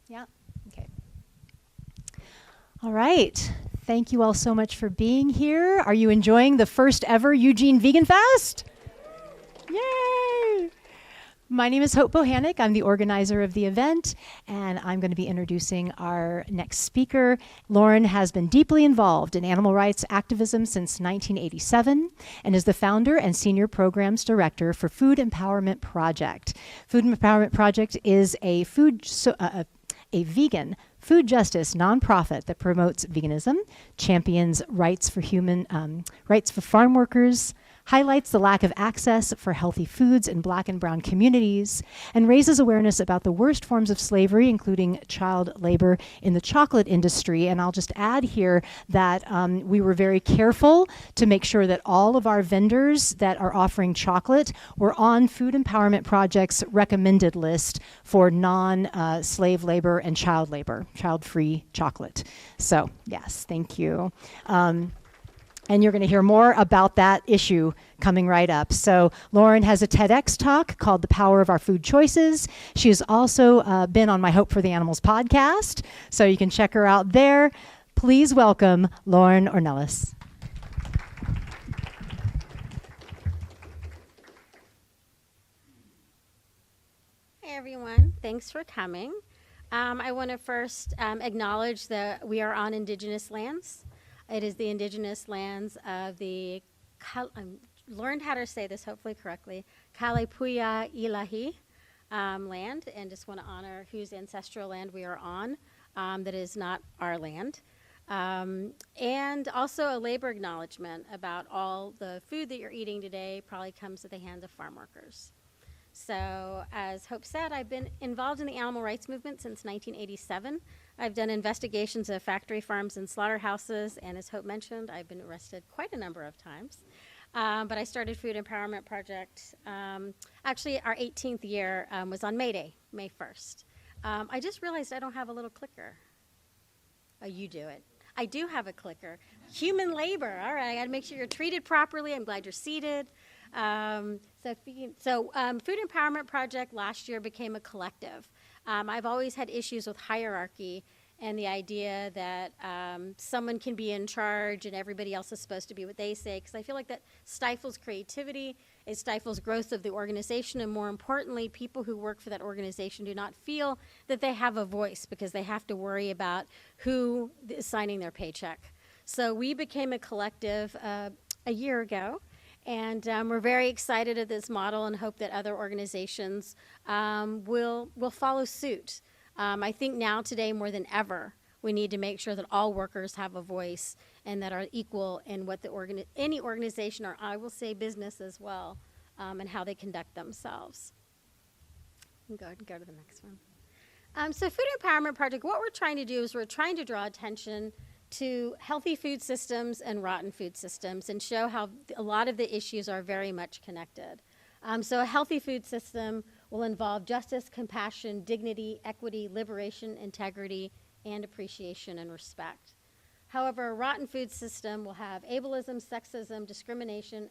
Yeah. Okay. All right. Thank you all so much for being here. Are you enjoying the first ever Eugene Vegan Fest? Yay! My name is Hope Bohannick. I'm the organizer of the event, and I'm going to be introducing our next speaker. Lauren has been deeply involved in animal rights activism since 1987 and is the founder and senior programs director for Food Empowerment Project. Food Empowerment Project is a vegan food justice nonprofit that promotes veganism, champions rights for farm workers, highlights the lack of access for healthy foods in Black and Brown communities, and raises awareness about the worst forms of slavery, including child labor in the chocolate industry. And I'll just add here that we were very careful to make sure that all of our vendors that are offering chocolate were on Food Empowerment Project's recommended list for non-slave labor and child-free chocolate. So, yes, thank you. And you're going to hear more about that issue coming right up. So Lauren has a TEDx talk called The Power of Our Food Choices. She has also been on my Hope for the Animals podcast, so you can check her out there. Please welcome Lauren Ornelas. Hey everyone, thanks for coming. I want to first acknowledge that we are on Indigenous lands. It is the indigenous lands of the, I learned how to say this hopefully correctly, Kalapuya Ilahi land, and just want to honor whose ancestral land we are on that is not our land. And also a labor acknowledgement about all the food that you're eating today probably comes at the hands of farm workers. So as Hope said, I've been involved in the animal rights movement since 1987. I've done investigations of factory farms and slaughterhouses, and as Hope mentioned, I've been arrested quite a number of times. But I started Food Empowerment Project. Actually, our 18th year was on May Day, May 1st. I just realized I don't have a little clicker. Oh, you do it. I do have a clicker. Human labor. All right, I got to make sure you're treated properly. I'm glad you're seated. Food Empowerment Project last year became a collective. I've always had issues with hierarchy and the idea that someone can be in charge and everybody else is supposed to be what they say, because I feel like that stifles creativity, it stifles growth of the organization, and more importantly, people who work for that organization do not feel that they have a voice because they have to worry about who is signing their paycheck. So we became a collective a year ago. And we're very excited at this model and hope that other organizations will follow suit. I think now today more than ever, we need to make sure that all workers have a voice and that are equal in what any organization, or I will say business as well, and how they conduct themselves. Go to the next one. So Food Empowerment Project, what we're trying to do is we're trying to draw attention to healthy food systems and rotten food systems and show how a lot of the issues are very much connected. So a healthy food system will involve justice, compassion, dignity, equity, liberation, integrity, and appreciation and respect. However, a rotten food system will have ableism, sexism, discrimination,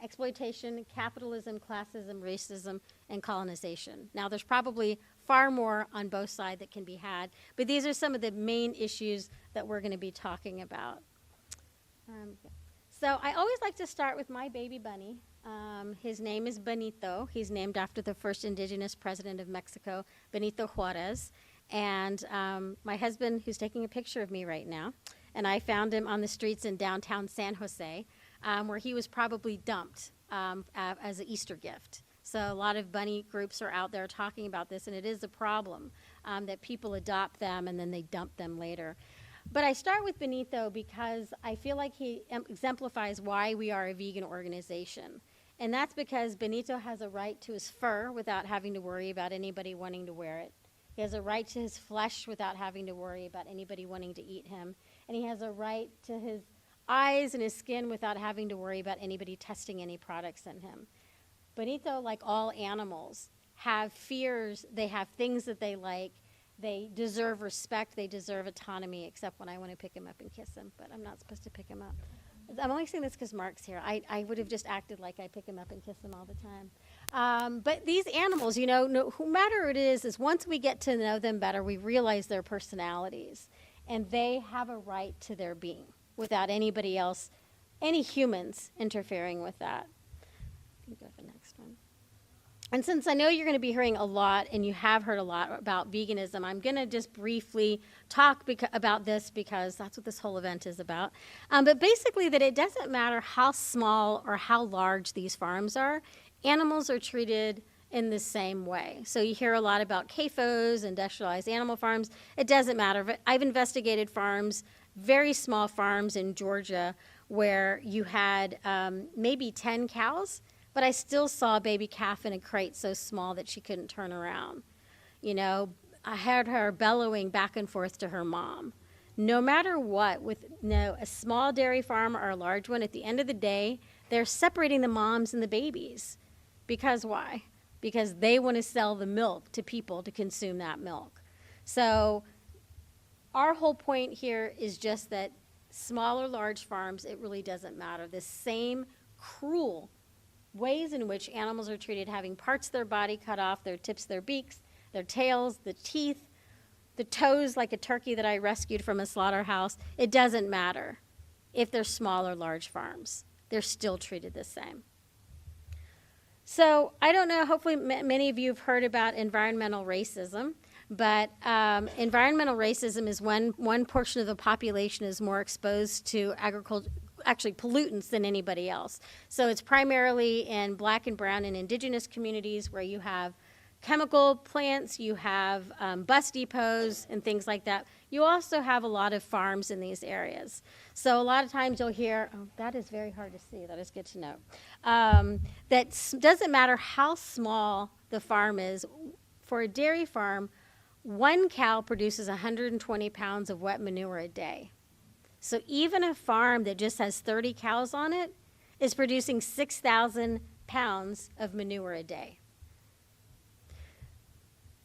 exploitation, capitalism, classism, racism, and colonization. Now, there's probably far more on both sides that can be had, but these are some of the main issues that we're going to be talking about. So I always like to start with my baby bunny. His name is Benito. He's named after the first indigenous president of Mexico, Benito Juarez. And my husband, who's taking a picture of me right now, and I found him on the streets in downtown San Jose, where he was probably dumped as an Easter gift. So a lot of bunny groups are out there talking about this, and it is a problem that people adopt them and then they dump them later. But I start with Benito because I feel like he exemplifies why we are a vegan organization. And that's because Benito has a right to his fur without having to worry about anybody wanting to wear it. He has a right to his flesh without having to worry about anybody wanting to eat him. And he has a right to his eyes and his skin without having to worry about anybody testing any products in him. Benito, like all animals, have fears. They have things that they like. They deserve respect. They deserve autonomy, except when I want to pick him up and kiss him. But I'm not supposed to pick him up. I'm only saying this because Mark's here. I would have just acted like I pick him up and kiss him all the time. But these animals, no matter it is once we get to know them better, we realize their personalities. And they have a right to their being without anybody else, any humans interfering with that. You can go to the next one. And since I know you're going to be hearing a lot, and you have heard a lot about veganism, I'm going to just briefly talk about this because that's what this whole event is about. But basically that it doesn't matter how small or how large these farms are, animals are treated in the same way. So you hear a lot about CAFOs, industrialized animal farms. It doesn't matter. I've investigated farms, very small farms in Georgia, where you had maybe 10 cows, but I still saw a baby calf in a crate so small that she couldn't turn around. I had her bellowing back and forth to her mom. No matter what, with a small dairy farm or a large one, at the end of the day, they're separating the moms and the babies. Because why? Because they want to sell the milk to people to consume that milk. So our whole point here is just that small or large farms, it really doesn't matter. The same cruel ways in which animals are treated, having parts of their body cut off, their tips, their beaks, their tails, the teeth, the toes, like a turkey that I rescued from a slaughterhouse, it doesn't matter if they're small or large farms. They're still treated the same. So I don't know, hopefully many of you have heard about environmental racism, but environmental racism is one portion of the population is more exposed to pollutants than anybody else. So it's primarily in Black and brown and indigenous communities where you have chemical plants, you have bus depots and things like that. You also have a lot of farms in these areas. So a lot of times you'll hear, that is very hard to see, that is good to know. That doesn't matter how small the farm is. For a dairy farm, one cow produces 120 pounds of wet manure a day. So even a farm that just has 30 cows on it is producing 6,000 pounds of manure a day.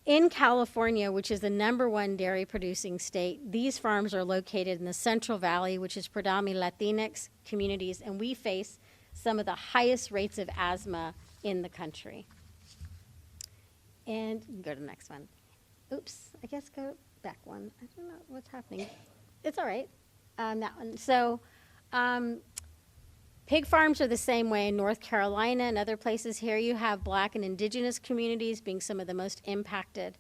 In California, which is the #1 dairy producing state, these farms are located in the Central Valley, which is predominantly Latinx communities, and we face some of the highest rates of asthma in the country. And you can go to the next one. Oops, I guess go back one. I don't know what's happening. It's all right. That one. So pig farms are the same way in North Carolina and other places. Here you have Black and indigenous communities being some of the most impacted.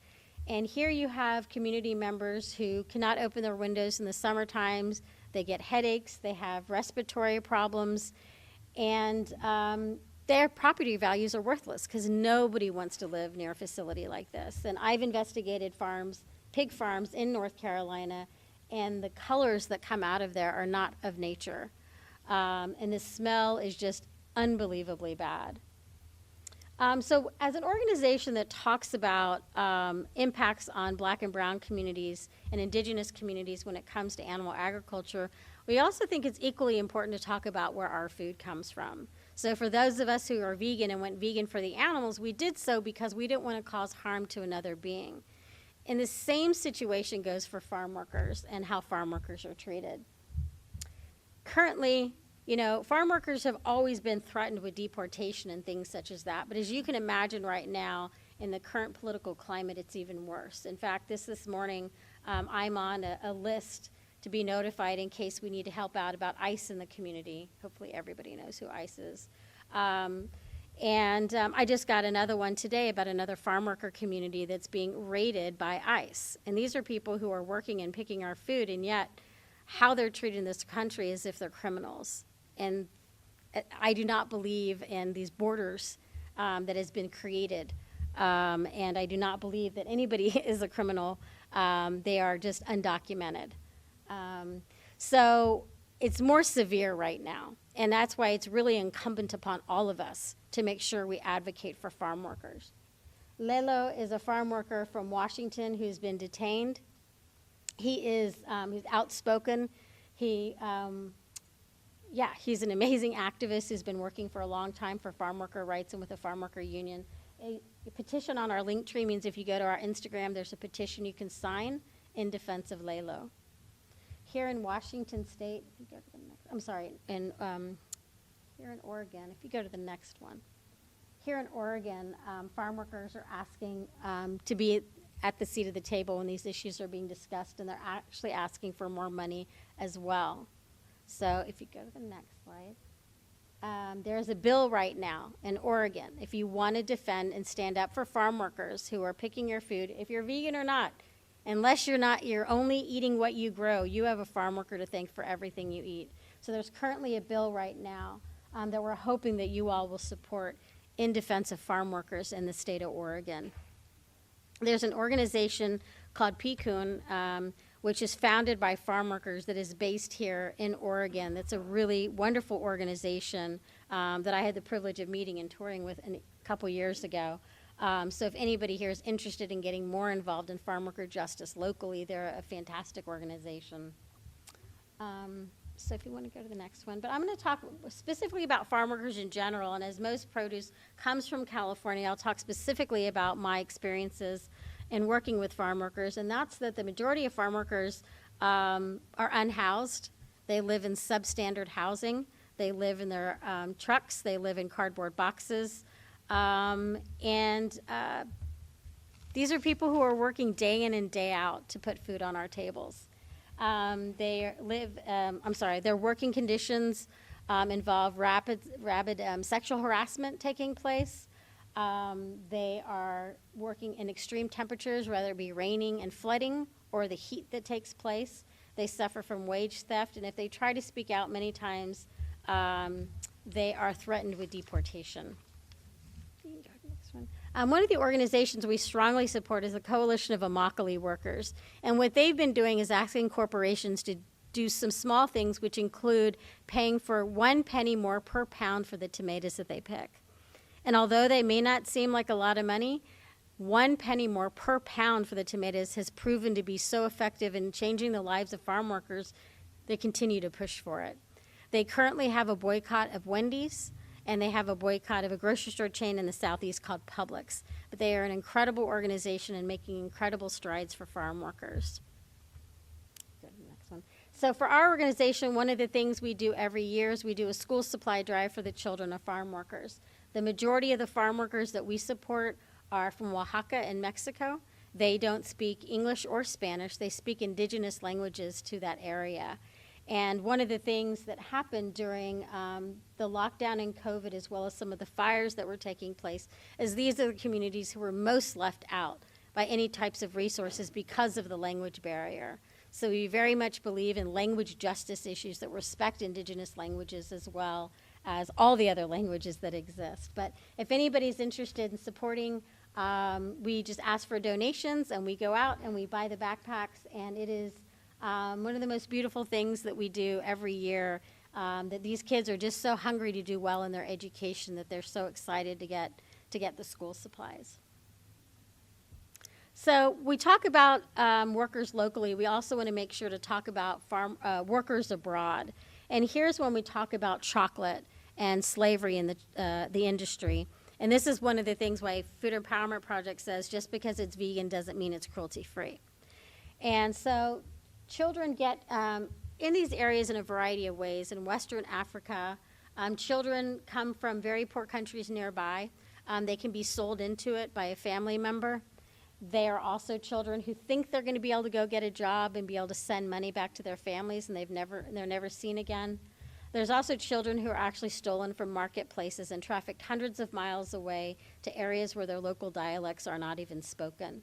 And here you have community members who cannot open their windows in the summer times. They get headaches, they have respiratory problems, and their property values are worthless because nobody wants to live near a facility like this. And I've investigated farms, pig farms in North Carolina, and the colors that come out of there are not of nature. And the smell is just unbelievably bad. So as an organization that talks about impacts on Black and brown communities and indigenous communities when it comes to animal agriculture, we also think it's equally important to talk about where our food comes from. So for those of us who are vegan and went vegan for the animals, we did so because we didn't want to cause harm to another being. And the same situation goes for farm workers and how farm workers are treated. Currently, farm workers have always been threatened with deportation and things such as that. But as you can imagine right now, in the current political climate, it's even worse. In fact, this morning, I'm on a list to be notified in case we need to help out about ICE in the community. Hopefully everybody knows who ICE is. I just got another one today about another farm worker community that's being raided by ICE. And these are people who are working and picking our food, and yet how they're treated in this country is if they're criminals. And I do not believe in these borders that has been created. And I do not believe that anybody is a criminal. They are just undocumented. So it's more severe right now. And that's why it's really incumbent upon all of us to make sure we advocate for farm workers. Lelo is a farm worker from Washington who's been detained. He's outspoken. He's an amazing activist who's been working for a long time for farm worker rights and with the farm worker union. A petition on our link tree means if you go to our Instagram, there's a petition you can sign in defense of Lelo. Here in Washington State, if you go to the next, here in Oregon, if you go to the next one. here in Oregon, farm workers are asking to be at the seat of the table when these issues are being discussed, and they're actually asking for more money as well. So if you go to the next slide. There's a bill right now in Oregon, if you want to defend and stand up for farm workers who are picking your food, if you're vegan or not, unless you're only eating what you grow, you have a farm worker to thank for everything you eat. So there's currently a bill right now that we're hoping that you all will support in defense of farm workers in the state of Oregon. There's an organization called PCOON, which is founded by farm workers that is based here in Oregon. That's a really wonderful organization that I had the privilege of meeting and touring with a couple years ago. So if anybody here is interested in getting more involved in farm worker justice locally, they're a fantastic organization. So if you want to go to the next one. But I'm going to talk specifically about farm workers in general, and as most produce comes from California, I'll talk specifically about my experiences in working with farm workers, and that's that the majority of farm workers are unhoused. They live in substandard housing. They live in their trucks. They live in cardboard boxes. These are people who are working day in and day out to put food on our tables. Their working conditions involve rapid sexual harassment taking place. They are working in extreme temperatures, whether it be raining and flooding or the heat that takes place. They suffer from wage theft, and if they try to speak out many times, they are threatened with deportation. One of the organizations we strongly support is the Coalition of Immokalee Workers. And what they've been doing is asking corporations to do some small things, which include paying for 1 penny more per pound for the tomatoes that they pick. And although they may not seem like a lot of money, 1 penny more per pound for the tomatoes has proven to be so effective in changing the lives of farm workers, they continue to push for it. They currently have a boycott of Wendy's, and they have a boycott of a grocery store chain in the Southeast called Publix. But they are an incredible organization and making incredible strides for farm workers. Go to the next one. So for our organization, one of the things we do every year is we do a school supply drive for the children of farm workers. The majority of the farm workers that we support are from Oaxaca in Mexico. They don't speak English or Spanish. They speak indigenous languages to that area. And one of the things that happened during the lockdown and COVID, as well as some of the fires that were taking place, is these are the communities who were most left out by any types of resources because of the language barrier. So we very much believe in language justice issues that respect indigenous languages as well as all the other languages that exist. But if anybody's interested in supporting, we just ask for donations, and we go out and we buy the backpacks, and it is one of the most beautiful things that we do every year, that these kids are just so hungry to do well in their education that they're so excited to get the school supplies. So we talk about workers locally. We also want to make sure to talk about workers abroad. And here's when we talk about chocolate and slavery in the industry. And this is one of the things why Food Empowerment Project says just because it's vegan doesn't mean it's cruelty-free. And so children get in these areas in a variety of ways. In Western Africa, children come from very poor countries nearby. They can be sold into it by a family member. They are also children who think they're going to be able to go get a job and be able to send money back to their families, and they're never seen again. There's also children who are actually stolen from marketplaces and trafficked hundreds of miles away to areas where their local dialects are not even spoken.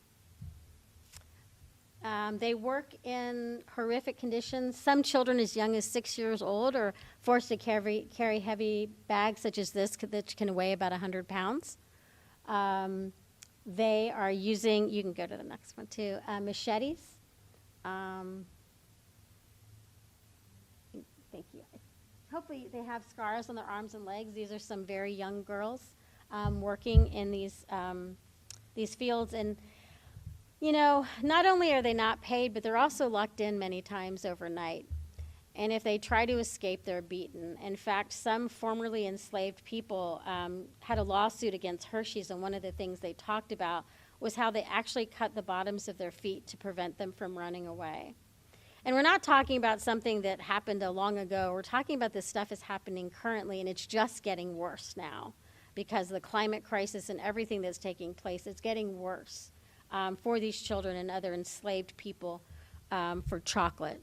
They work in horrific conditions. Some children as young as 6 years old are forced to carry heavy bags such as this that can weigh about 100 pounds. They are using, you can go to the next one too, machetes. Thank you. Hopefully they have scars on their arms and legs. These are some very young girls working in these fields. And you know, not only are they not paid, but they're also locked in many times overnight. And if they try to escape, they're beaten. In fact, some formerly enslaved people had a lawsuit against Hershey's, and one of the things they talked about was how they actually cut the bottoms of their feet to prevent them from running away. And we're not talking about something that happened long ago. We're talking about this stuff is happening currently, and it's just getting worse now. because the climate crisis and everything that's taking place, it's getting worse for these children and other enslaved people for chocolate.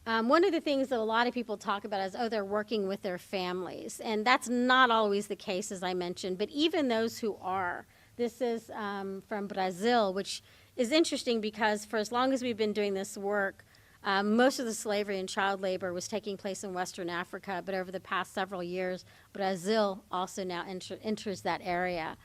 One of the things that a lot of people talk about is, oh, they're working with their families. And that's not always the case, as I mentioned. But even those who are, this is from Brazil, which is interesting because for as long as we've been doing this work, most of the slavery and child labor was taking place in Western Africa. But over the past several years, Brazil also now enters that area.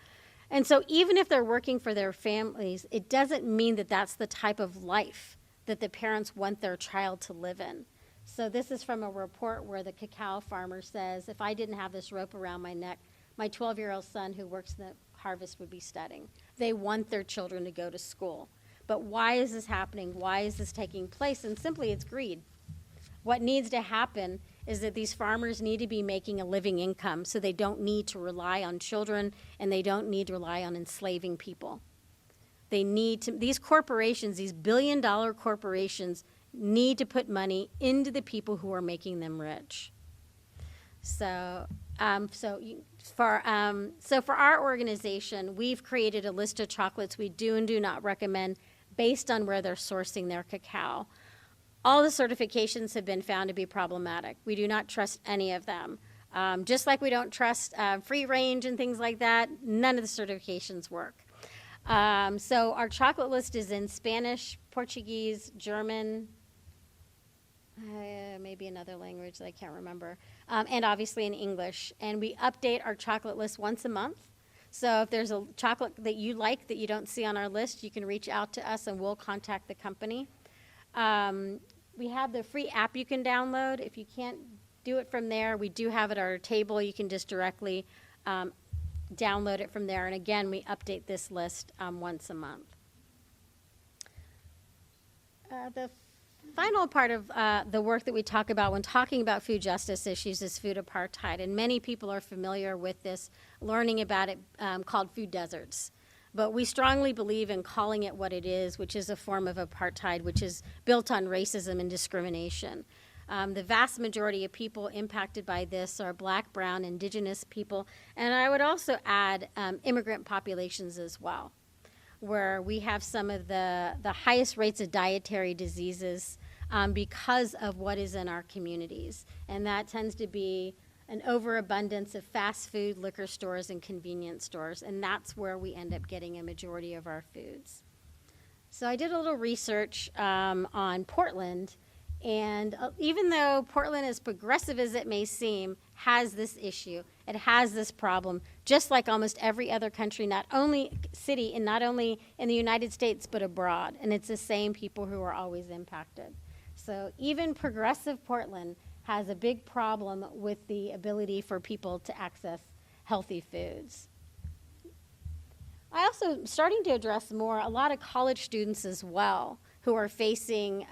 And so even if they're working for their families, it doesn't mean that that's the type of life that the parents want their child to live in. So this is from a report where the cacao farmer says, if I didn't have this rope around my neck, my 12-year-old son who works in the harvest would be studying. They want their children to go to school. But why is this happening? Why is this taking place? And simply, it's greed. What needs to happen is that these farmers need to be making a living income so they don't need to rely on children and they don't need to rely on enslaving people. They need to, these corporations, these billion-dollar corporations, need to put money into the people who are making them rich. So for our organization, we've created a list of chocolates we do and do not recommend based on where they're sourcing their cacao. All the certifications have been found to be problematic. We do not trust any of them. Just like we don't trust free range and things like that, none of the certifications work. So our chocolate list is in Spanish, Portuguese, German, maybe another language that I can't remember, and obviously in English. And we update our chocolate list once a month. So if there's a chocolate that you like that you don't see on our list, you can reach out to us and we'll contact the company. We have the free app you can download. If you can't do it from there, we do have it at our table. You can just directly download it from there. And again, we update this list once a month. The final part of the work that we talk about when talking about food justice issues is food apartheid. And many people are familiar with this, learning about it, called food deserts. But we strongly believe in calling it what it is, which is a form of apartheid, which is built on racism and discrimination. The vast majority of people impacted by this are Black, Brown, Indigenous people, and I would also add immigrant populations as well, where we have some of the highest rates of dietary diseases because of what is in our communities. And that tends to be an overabundance of fast food, liquor stores, and convenience stores, and that's where we end up getting a majority of our foods. So I did a little research on Portland, and even though Portland, as progressive as it may seem, has this issue, it has this problem, just like almost every other country, not only city, and not only in the United States, but abroad, and it's the same people who are always impacted. So even progressive Portland has a big problem with the ability for people to access healthy foods. I also am starting to address more a lot of college students as well who are facing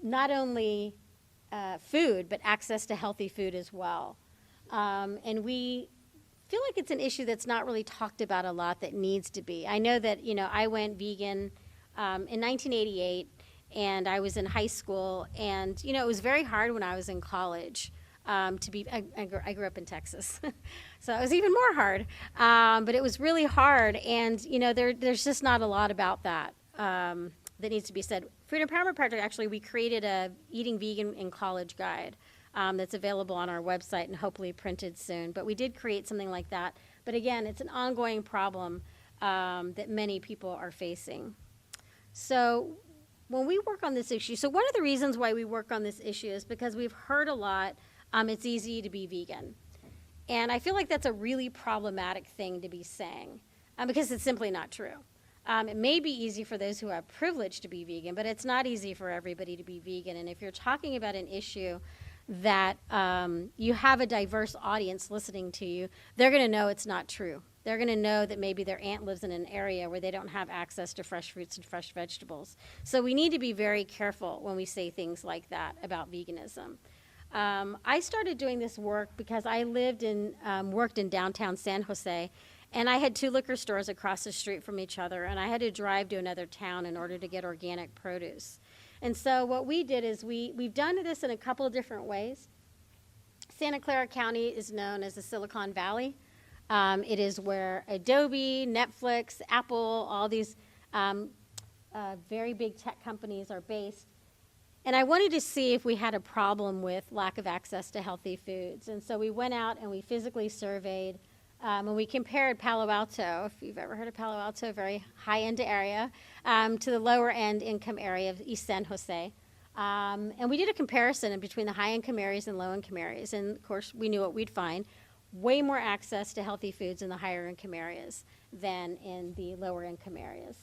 not only food, but access to healthy food as well. And we feel like it's an issue that's not really talked about a lot that needs to be. I know that, I went vegan in 1988. And I was in high school, and, it was very hard when I was in college to be, I grew up in Texas, so it was even more hard. But it was really hard, and, there's just not a lot about that that needs to be said. Food Empowerment Project, actually, we created a Eating Vegan in College guide that's available on our website and hopefully printed soon. But we did create something like that. But again, it's an ongoing problem that many people are facing. So when we work on this issue, so one of the reasons why we work on this issue is because we've heard a lot, it's easy to be vegan. And I feel like that's a really problematic thing to be saying because it's simply not true. It may be easy for those who have privilege to be vegan, but it's not easy for everybody to be vegan. And if you're talking about an issue that you have a diverse audience listening to you, they're going to know it's not true. They're going to know that maybe their aunt lives in an area where they don't have access to fresh fruits and fresh vegetables. So we need to be very careful when we say things like that about veganism. I started doing this work because I lived and worked in downtown San Jose, and I had two liquor stores across the street from each other, and I had to drive to another town in order to get organic produce. And so what we did is we've done this in a couple of different ways. Santa Clara County is known as the Silicon Valley. It is where Adobe, Netflix, Apple, all these very big tech companies are based. And I wanted to see if we had a problem with lack of access to healthy foods. And so we went out and we physically surveyed, and we compared Palo Alto, if you've ever heard of Palo Alto, a very high-end area, to the lower-end income area of East San Jose. And we did a comparison between the high-income areas and low-income areas. And, of course, we knew what we'd find. Way more access to healthy foods in the higher-income areas than in the lower-income areas.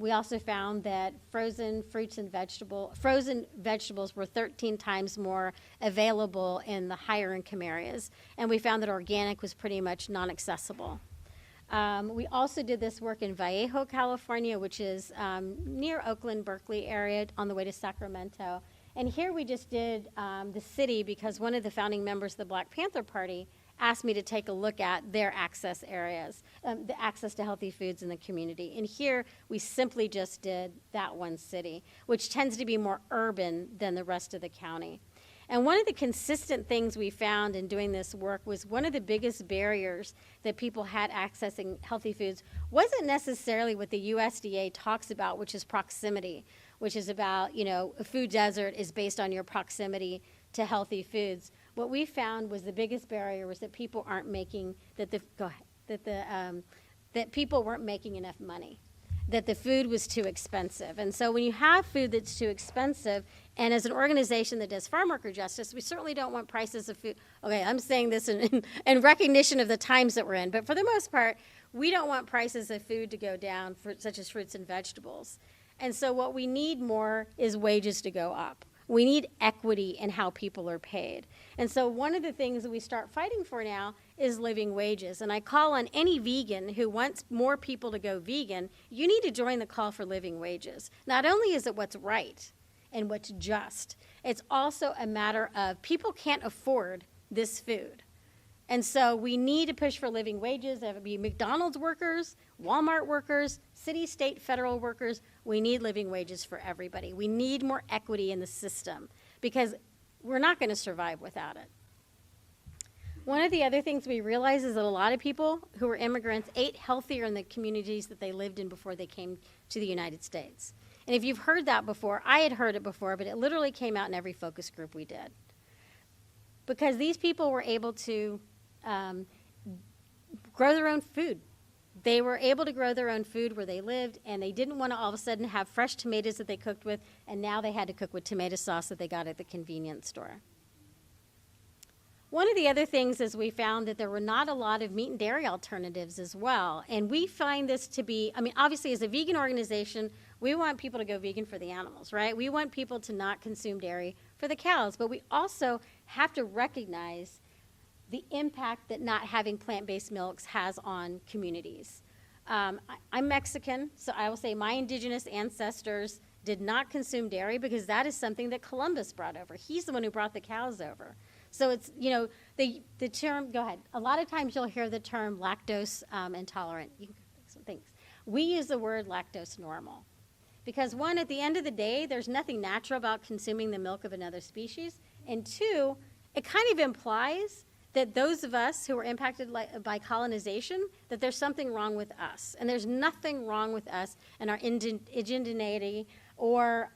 We also found that frozen vegetables were 13 times more available in the higher income areas, and we found that organic was pretty much non-accessible. We also did this work in Vallejo, California, which is near Oakland, Berkeley area on the way to Sacramento. And here we just did the city because one of the founding members of the Black Panther Party asked me to take a look at their access areas, the access to healthy foods in the community. And here we simply just did that one city, which tends to be more urban than the rest of the county. And one of the consistent things we found in doing this work was one of the biggest barriers that people had accessing healthy foods wasn't necessarily what the USDA talks about, which is proximity, which is about, a food desert is based on your proximity to healthy foods. What we found was the biggest barrier was that people aren't making that people weren't making enough money, that the food was too expensive. And so when you have food that's too expensive, and as an organization that does farm worker justice, we certainly don't want prices of food. Okay, I'm saying this in recognition of the times that we're in, but for the most part, we don't want prices of food to go down, such as fruits and vegetables. And so what we need more is wages to go up. We need equity in how people are paid. And so one of the things that we start fighting for now is living wages. And I call on any vegan who wants more people to go vegan, you need to join the call for living wages. Not only is it what's right and what's just, it's also a matter of people can't afford this food. And so we need to push for living wages. That would be McDonald's workers, Walmart workers, city, state, federal workers. We need living wages for everybody. We need more equity in the system because we're not going to survive without it. One of the other things we realize is that a lot of people who were immigrants ate healthier in the communities that they lived in before they came to the United States. And if you've heard that before, I had heard it before, but it literally came out in every focus group we did. Because these people were able to grow their own food. They were able to grow their own food where they lived, and they didn't want to all of a sudden have fresh tomatoes that they cooked with, and now they had to cook with tomato sauce that they got at the convenience store. One of the other things is we found that there were not a lot of meat and dairy alternatives as well, and we find this to be, obviously as a vegan organization, we want people to go vegan for the animals, right? We want people to not consume dairy for the cows, but we also have to recognize the impact that not having plant-based milks has on communities. I'm Mexican, so I will say my indigenous ancestors did not consume dairy because that is something that Columbus brought over. He's the one who brought the cows over. So it's, the term, go ahead. A lot of times you'll hear the term lactose intolerant. Thanks. We use the word lactose normal because one, at the end of the day, there's nothing natural about consuming the milk of another species. And two, it kind of implies that those of us who were impacted by colonization, that there's something wrong with us. And there's nothing wrong with us and our indigeneity or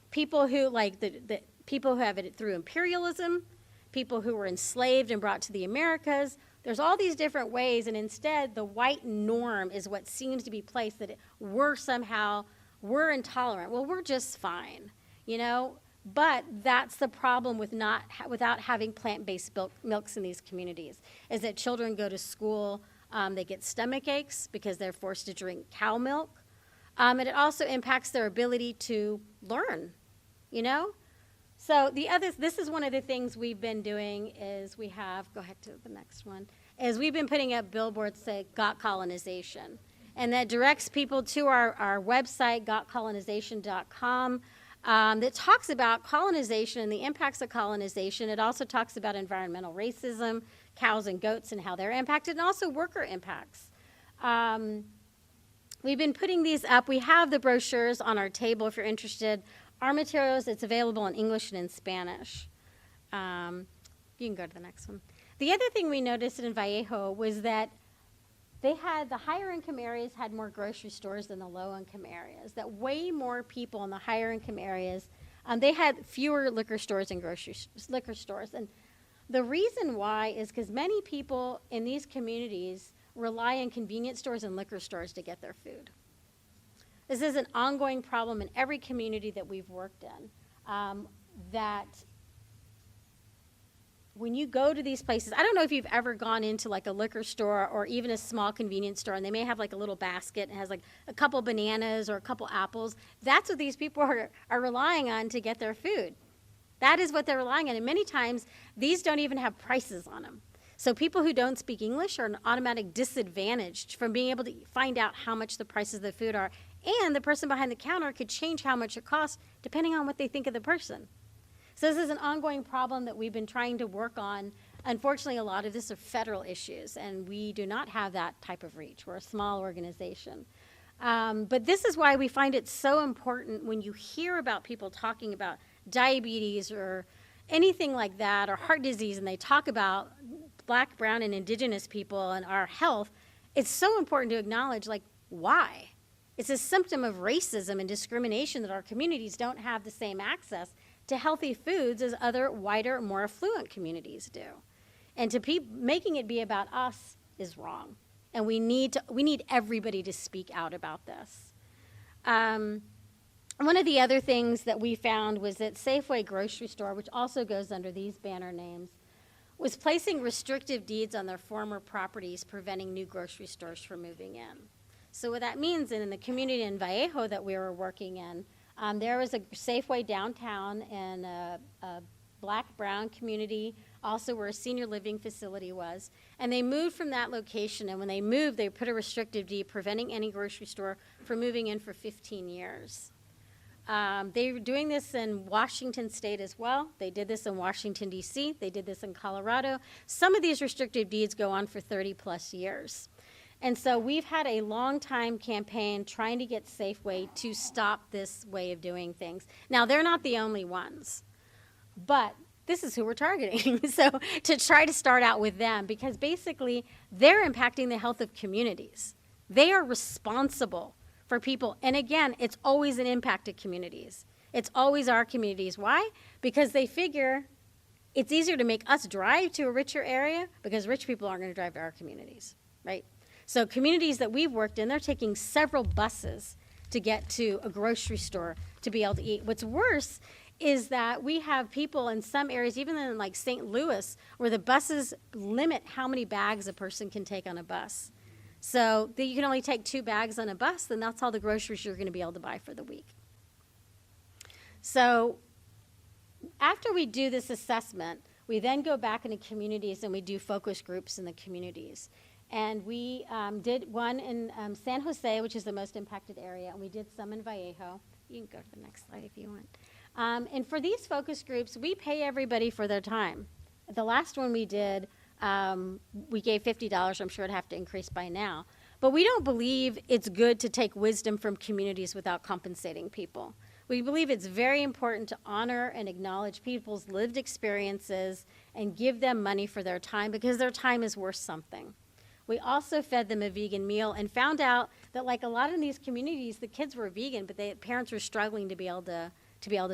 people who, the people who have it through imperialism, people who were enslaved and brought to the Americas. There's all these different ways, and instead the white norm is what seems to be placed, that we're intolerant. Well, we're just fine, But that's the problem without having plant-based milks in these communities, is that children go to school, they get stomach aches because they're forced to drink cow milk, and it also impacts their ability to learn, So this is one of the things we've been doing is go ahead to the next one, is we've been putting up billboards that say "Got Colonization," and that directs people to our website, gotcolonization.com. That talks about colonization and the impacts of colonization. It also talks about environmental racism, cows and goats and how they're impacted, and also worker impacts. We've been putting these up. We have the brochures on our table if you're interested. Our materials, it's available in English and in Spanish. You can go to the next one. The other thing we noticed in Vallejo was that the higher income areas had more grocery stores than the low income areas, that way more people in the higher income areas, they had fewer liquor stores and liquor stores. And the reason why is because many people in these communities rely on convenience stores and liquor stores to get their food. This is an ongoing problem in every community that we've worked in, that when you go to these places, I don't know if you've ever gone into like a liquor store or even a small convenience store, and they may have like a little basket and has like a couple bananas or a couple apples. That's what these people are relying on to get their food. That is what they're relying on. And many times, these don't even have prices on them. So people who don't speak English are an automatic disadvantaged from being able to find out how much the prices of the food are. And the person behind the counter could change how much it costs depending on what they think of the person. So this is an ongoing problem that we've been trying to work on. Unfortunately, a lot of this are federal issues, and we do not have that type of reach. We're a small organization. But this is why we find it so important when you hear about people talking about diabetes or anything like that, or heart disease, and they talk about Black, brown, and indigenous people and our health. It's so important to acknowledge, like, why? It's a symptom of racism and discrimination that our communities don't have the same access to healthy foods as other wider, more affluent communities do. And to making it be about us is wrong. And we need everybody to speak out about this. One of the other things that we found was that Safeway grocery store, which also goes under these banner names, was placing restrictive deeds on their former properties, preventing new grocery stores from moving in. So what that means, in the community in Vallejo that we were working in, there was a Safeway downtown in a Black-brown community, also where a senior living facility was. And they moved from that location, and when they moved, they put a restrictive deed preventing any grocery store from moving in for 15 years. They were doing this in Washington State as well. They did this in Washington, D.C. They did this in Colorado. Some of these restrictive deeds go on for 30-plus years. And so we've had a long-time campaign trying to get Safeway to stop this way of doing things. Now, they're not the only ones, but this is who we're targeting. So to try to start out with them, because basically they're impacting the health of communities. They are responsible for people. And again, it's always an impact to communities. It's always our communities. Why? Because they figure it's easier to make us drive to a richer area because rich people aren't going to drive to our communities, right? So communities that we've worked in, they're taking several buses to get to a grocery store to be able to eat. What's worse is that we have people in some areas, even in like St. Louis, where the buses limit how many bags a person can take on a bus. So you can only take 2 bags on a bus, then that's all the groceries you're going to be able to buy for the week. So after we do this assessment, we then go back into communities and we do focus groups in the communities. And we did one in San Jose, which is the most impacted area, and we did some in Vallejo. You can go to the next slide if you want. And for these focus groups, we pay everybody for their time. The last one we did, we gave $50. I'm sure it'd have to increase by now. But we don't believe it's good to take wisdom from communities without compensating people. We believe it's very important to honor and acknowledge people's lived experiences and give them money for their time because their time is worth something. We also fed them a vegan meal and found out that, like a lot of these communities, the kids were vegan, but parents were struggling to be able to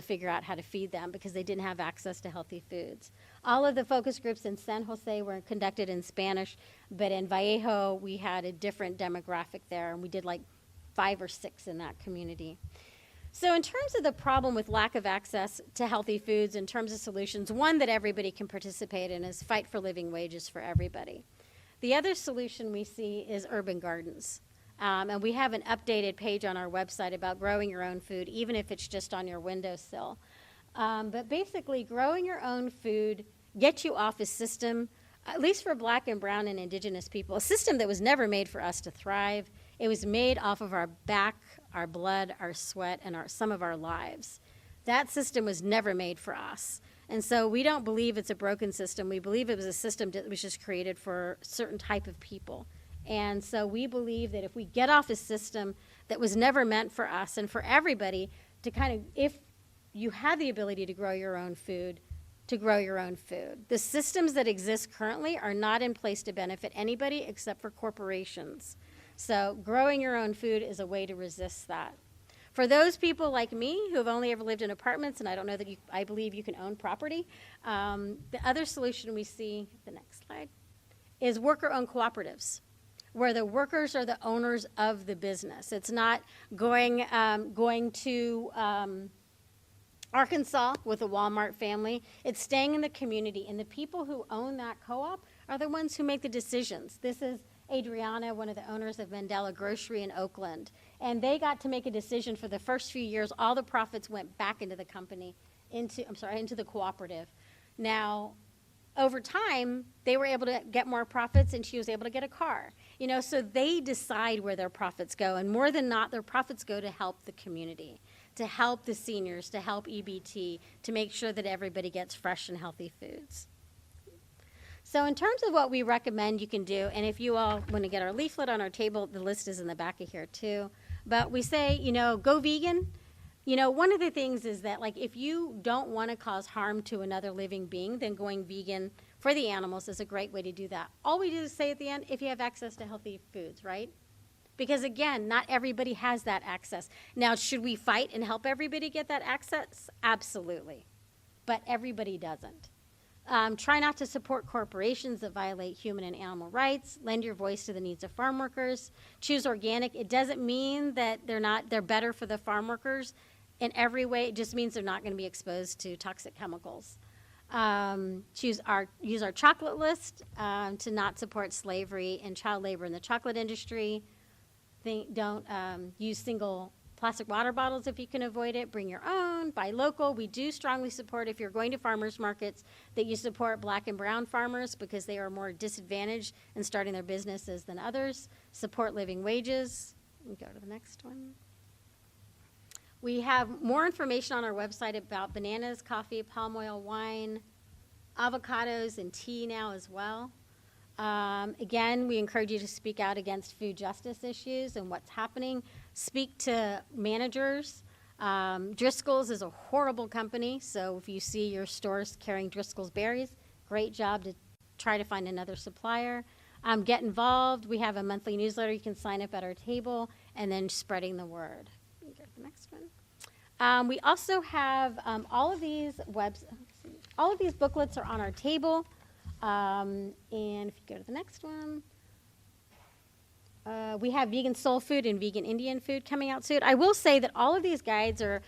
figure out how to feed them because they didn't have access to healthy foods. All of the focus groups in San Jose were conducted in Spanish, but in Vallejo, we had a different demographic there, and we did like 5 or 6 in that community. So in terms of the problem with lack of access to healthy foods, in terms of solutions, one that everybody can participate in is fight for living wages for everybody. The other solution we see is urban gardens. And we have an updated page on our website about growing your own food, even if it's just on your windowsill. But basically, growing your own food gets you off a system, at least for Black and brown and indigenous people, a system that was never made for us to thrive. It was made off of our back, our blood, our sweat, and some of our lives. That system was never made for us. And so we don't believe it's a broken system. We believe it was a system that was just created for a certain type of people. And so we believe that if we get off a system that was never meant for us and for everybody to kind of, if you have the ability to grow your own food, to grow your own food. The systems that exist currently are not in place to benefit anybody except for corporations. So growing your own food is a way to resist that. For those people like me who have only ever lived in apartments, and I don't know that I believe you can own property, the other solution we see, the next slide, is worker-owned cooperatives, where the workers are the owners of the business. It's not going to Arkansas with a Walmart family. It's staying in the community, and the people who own that co-op are the ones who make the decisions. This is Adriana, one of the owners of Mandela Grocery in Oakland, and they got to make a decision for the first few years. All the profits went back into the company, into the cooperative. Now, over time, they were able to get more profits, and she was able to get a car. So they decide where their profits go, and more than not, their profits go to help the community, to help the seniors, to help EBT, to make sure that everybody gets fresh and healthy foods. So in terms of what we recommend you can do, and if you all want to get our leaflet on our table, the list is in the back of here too. But we say, go vegan. One of the things is that, like, if you don't want to cause harm to another living being, then going vegan for the animals is a great way to do that. All we do is say at the end, if you have access to healthy foods, right? Because again, not everybody has that access. Now, should we fight and help everybody get that access? Absolutely. But everybody doesn't. Try not to support corporations that violate human and animal rights. Lend your voice to the needs of farm workers. Choose organic. It doesn't mean that they're better for the farm workers in every way. It just means they're not going to be exposed to toxic chemicals. Use our chocolate list to not support slavery and child labor in the chocolate industry. Don't use single plastic water bottles if you can avoid it. Bring your own. Buy local. We do strongly support, if you're going to farmers markets, that you support black and brown farmers because they are more disadvantaged in starting their businesses than others. Support living wages. Go to the next one. We have more information on our website about bananas, coffee, palm oil, wine, avocados, and tea now as well. Again, we encourage you to speak out against food justice issues and what's happening. Speak to managers. Driscoll's is a horrible company, so if you see your stores carrying Driscoll's berries, great job to try to find another supplier. Get involved. We have a monthly newsletter. You can sign up at our table, and then spreading the word. Go to the next one. We also have all of these booklets are on our table. And if you go to the next one, we have vegan soul food and vegan Indian food coming out soon. I will say that all of these guides are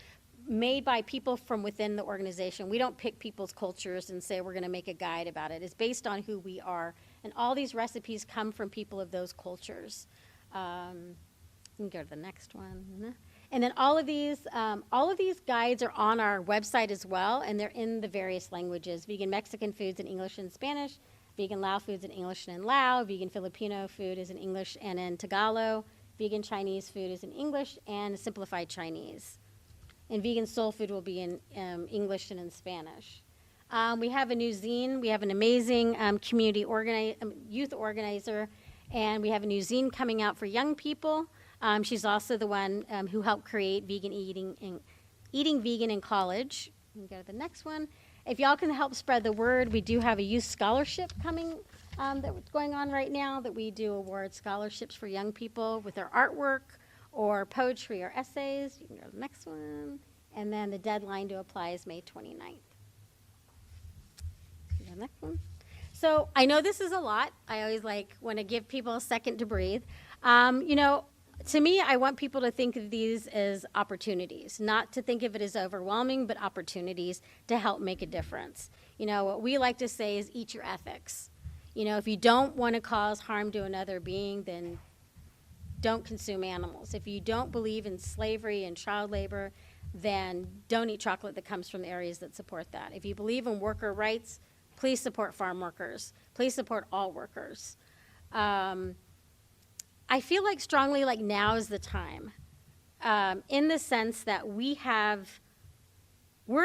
made by people from within the organization. We don't pick people's cultures and say we're going to make a guide about it. It's based on who we are. And all these recipes come from people of those cultures. You can go to the next one. And then all of these guides are on our website as well, and they're in the various languages. Vegan Mexican foods in English and Spanish, vegan Lao foods in English and in Lao, vegan Filipino food is in English and in Tagalog, vegan Chinese food is in English and simplified Chinese. And vegan soul food will be in English and in Spanish. We have a new zine. We have an amazing youth organizer, and we have a new zine coming out for young people. She's also the one who helped create Eating Vegan in College. We can go to the next one. If y'all can help spread the word, we do have a youth scholarship coming that's going on right now, that we do award scholarships for young people with their artwork or poetry or essays. You can go to the next one. And then the deadline to apply is May 29th. Go to the next one. So I know this is a lot. I always want to give people a second to breathe. To me, I want people to think of these as opportunities, not to think of it as overwhelming, but opportunities to help make a difference. What we like to say is eat your ethics. If you don't want to cause harm to another being, then don't consume animals. If you don't believe in slavery and child labor, then don't eat chocolate that comes from the areas that support that. If you believe in worker rights, please support farm workers. Please support all workers. I feel strongly now is the time, in the sense that we're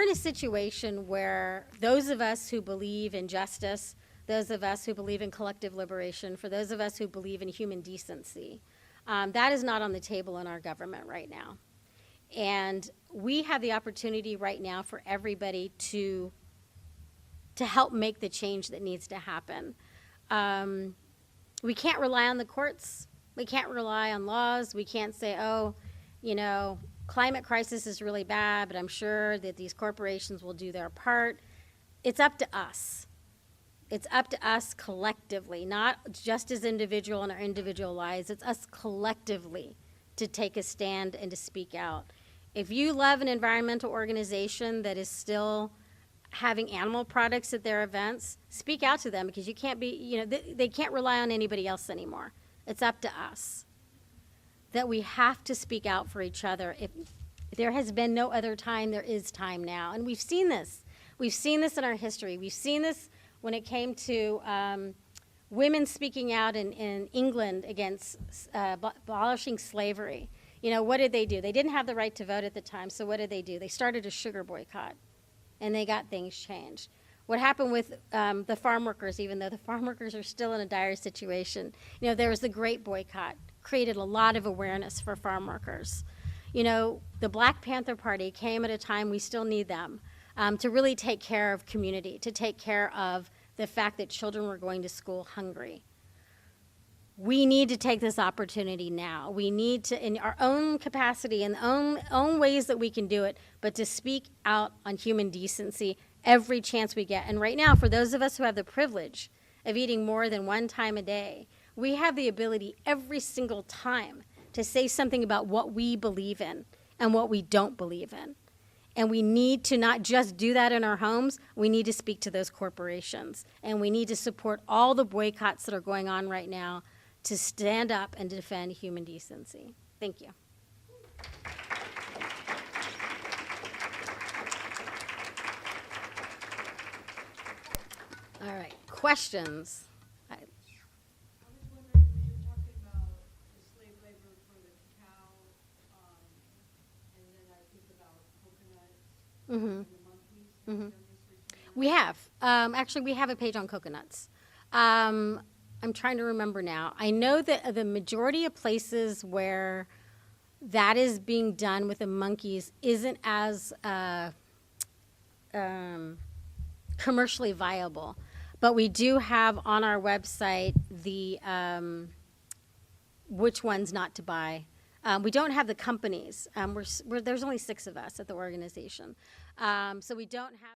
in a situation where those of us who believe in justice, those of us who believe in collective liberation, for those of us who believe in human decency, that is not on the table in our government right now. And we have the opportunity right now for everybody to to help make the change that needs to happen. We can't rely on the courts. We can't rely on laws. We can't say, oh, you know, climate crisis is really bad, but I'm sure that these corporations will do their part. It's up to us. It's up to us collectively, not just as individual in our individual lives. It's us collectively to take a stand and to speak out. If you love an environmental organization that is still having animal products at their events, speak out to them, because you can't be, you know, they can't rely on anybody else anymore. It's up to us that we have to speak out for each other. If there has been no other time, there is time now. And we've seen this. We've seen this in our history. We've seen this when it came to women speaking out in England against abolishing slavery. You know, what did they do? They didn't have the right to vote at the time, so what did they do? They started a sugar boycott, and they got things changed. What happened with the farm workers, even though the farm workers are still in a dire situation? You know, there was the Great Boycott, created a lot of awareness for farm workers. You know, the Black Panther Party came at a time we still need them to really take care of community, to take care of the fact that children were going to school hungry. We need to take this opportunity now. We need to, in our own capacity, in own ways that we can do it, but to speak out on human decency every chance we get. And right now, for those of us who have the privilege of eating more than one time a day, we have the ability every single time to say something about what we believe in and what we don't believe in. And we need to not just do that in our homes, we need to speak to those corporations. And we need to support all the boycotts that are going on right now to stand up and defend human decency. Thank you. All right, questions? I was wondering, when you're talking about the slave labor for the cacao, and then I think about coconuts and the monkeys. Have you done research on that? We have. Actually, we have a page on coconuts. I'm trying to remember now. I know that the majority of places where that is being done with the monkeys isn't as commercially viable. But we do have on our website the which ones not to buy. We don't have the companies. There's only 6 of us at the organization. So we don't have